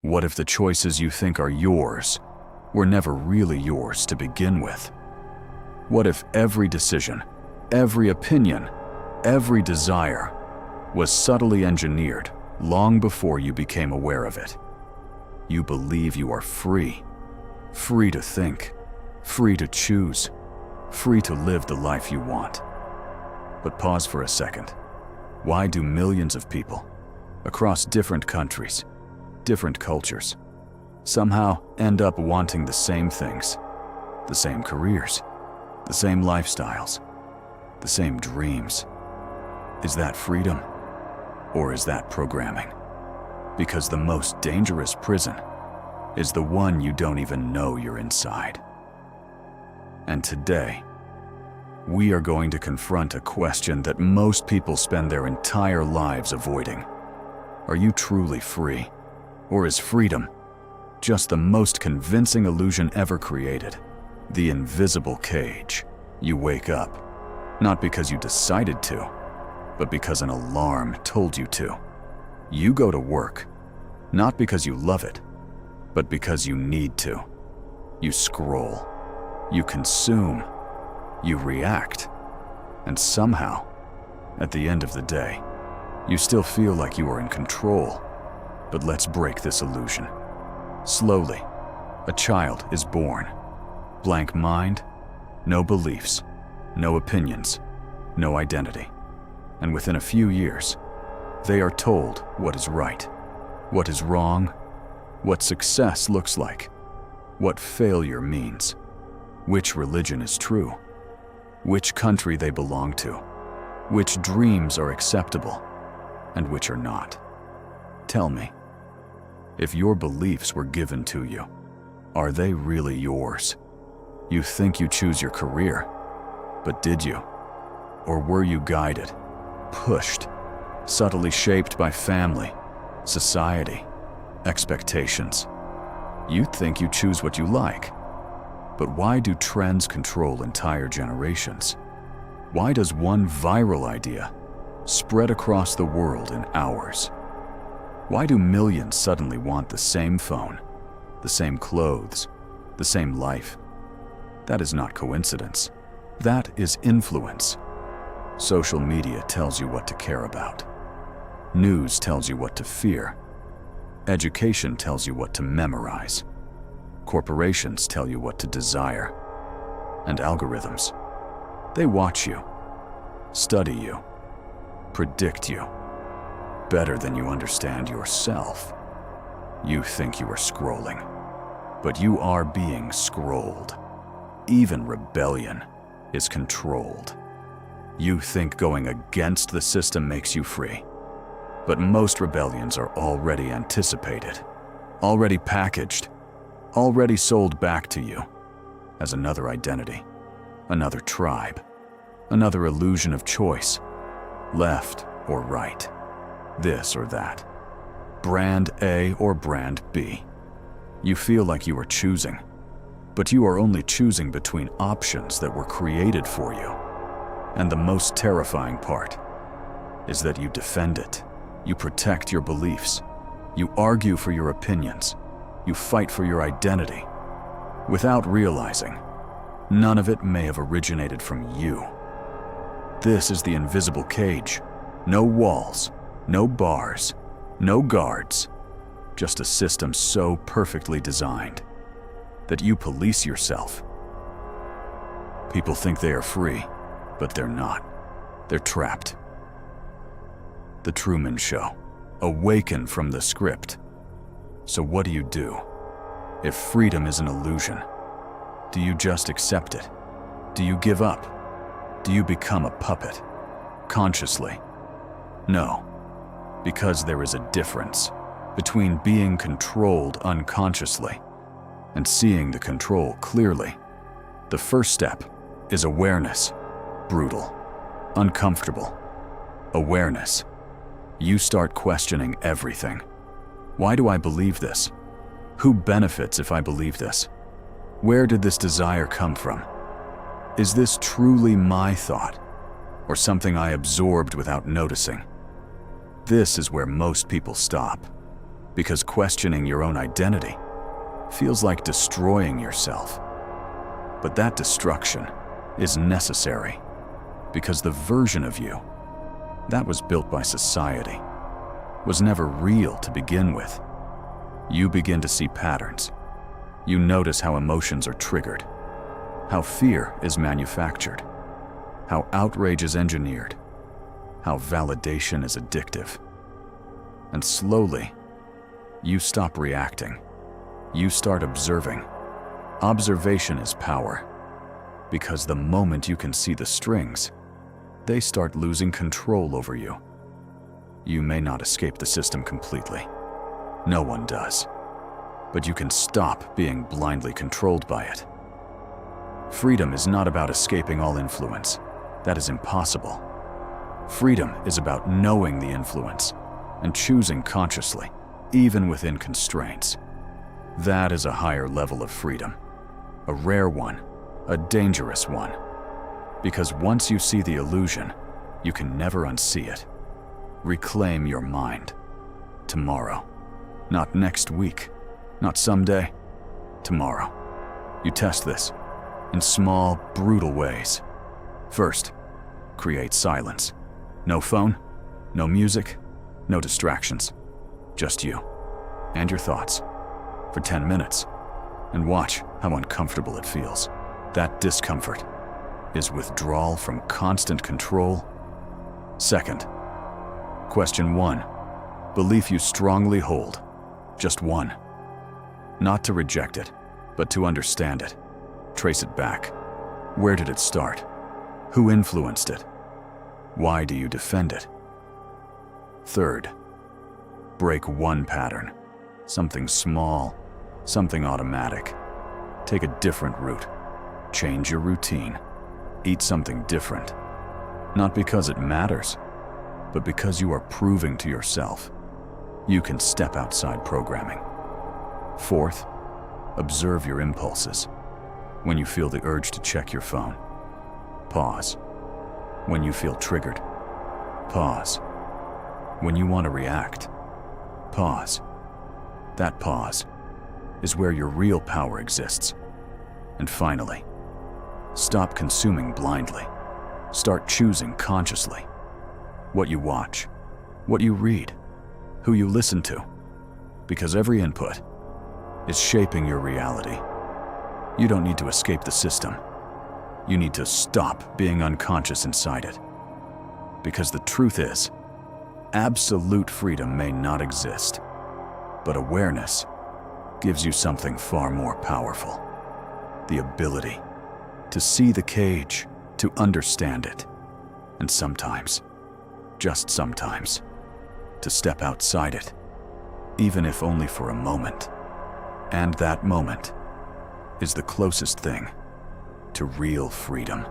What if the choices you think are yours were never really yours to begin with? What if every decision, every opinion, every desire was subtly engineered long before you became aware of it? You believe you are free, free to think, free to choose, free to live the life you want. But pause for a second. Why do millions of people across different countries, different cultures, somehow end up wanting the same things, the same careers, the same lifestyles, the same dreams? Is that freedom, or is that programming? Because the most dangerous prison is the one you don't even know you're inside. And today, we are going to confront a question that most people spend their entire lives avoiding. Are you truly free? Or is freedom just the most convincing illusion ever created? The invisible cage. You wake up, not because you decided to, but because an alarm told you to. You go to work, not because you love it, but because you need to. You scroll, you consume, you react, and somehow, at the end of the day, you still feel like you are in control. But let's break this illusion. Slowly, a child is born. Blank mind, no beliefs, no opinions, no identity. And within a few years, they are told what is right, what is wrong, what success looks like, what failure means, which religion is true, which country they belong to, which dreams are acceptable, and which are not. Tell me, if your beliefs were given to you, are they really yours? You think you choose your career, but did you? Or were you guided, pushed, subtly shaped by family, society, expectations? You think you choose what you like, but why do trends control entire generations? Why does one viral idea spread across the world in hours? Why do millions suddenly want the same phone, the same clothes, the same life? That is not coincidence. That is influence. Social media tells you what to care about. News tells you what to fear. Education tells you what to memorize. Corporations tell you what to desire. And algorithms, they watch you, study you, predict you, better than you understand yourself. You think you are scrolling, but you are being scrolled. Even rebellion is controlled. You think going against the system makes you free, but most rebellions are already anticipated, already packaged, already sold back to you as another identity, another tribe, another illusion of choice, left or right, this or that, brand A or brand B. You feel like you are choosing, but you are only choosing between options that were created for you. And the most terrifying part is that you defend it. You protect your beliefs. You argue for your opinions. You fight for your identity. Without realizing, none of it may have originated from you. This is the invisible cage. No walls, no bars, no guards. Just a system so perfectly designed that you police yourself. People think they are free, but they're not. They're trapped. The Truman Show. Awaken from the script. So what do you do? If freedom is an illusion, do you just accept it? Do you give up? Do you become a puppet? Consciously? No, because there is a difference between being controlled unconsciously and seeing the control clearly. The first step is awareness. Brutal, uncomfortable. Awareness. You start questioning everything. Why do I believe this? Who benefits if I believe this? Where did this desire come from? Is this truly my thought, or something I absorbed without noticing? This is where most people stop, because questioning your own identity feels like destroying yourself. But that destruction is necessary because the version of you that was built by society was never real to begin with. You begin to see patterns. You notice how emotions are triggered, how fear is manufactured, how outrage is engineered, how validation is addictive. And slowly, you stop reacting. You start observing. Observation is power, because the moment you can see the strings, they start losing control over you. You may not escape the system completely. No one does. But you can stop being blindly controlled by it. Freedom is not about escaping all influence. That is impossible. Freedom is about knowing the influence and choosing consciously, even within constraints. That is a higher level of freedom, a rare one, a dangerous one. Because once you see the illusion, you can never unsee it. Reclaim your mind. Tomorrow. Not next week. Not someday. Tomorrow. You test this in small, brutal ways. First, create silence. No phone, no music, no distractions. Just you and your thoughts for 10 minutes. And watch how uncomfortable it feels. That discomfort is withdrawal from constant control. Second, question 1. Belief you strongly hold. Just one. Not to reject it, but to understand it. Trace it back. Where did it start? Who influenced it? Why do you defend it? Third, break one pattern. Something small, something automatic. Take a different route. Change your routine. Eat something different. Not because it matters, but because you are proving to yourself you can step outside programming. Fourth, observe your impulses. When you feel the urge to check your phone, pause. When you feel triggered, pause. When you want to react, pause. That pause is where your real power exists. And finally, stop consuming blindly. Start choosing consciously. What you watch, what you read, who you listen to. Because every input is shaping your reality. You don't need to escape the system. You need to stop being unconscious inside it. Because the truth is, absolute freedom may not exist, but awareness gives you something far more powerful. The ability to see the cage, to understand it, and sometimes, just sometimes, to step outside it, even if only for a moment. And that moment is the closest thing to real freedom.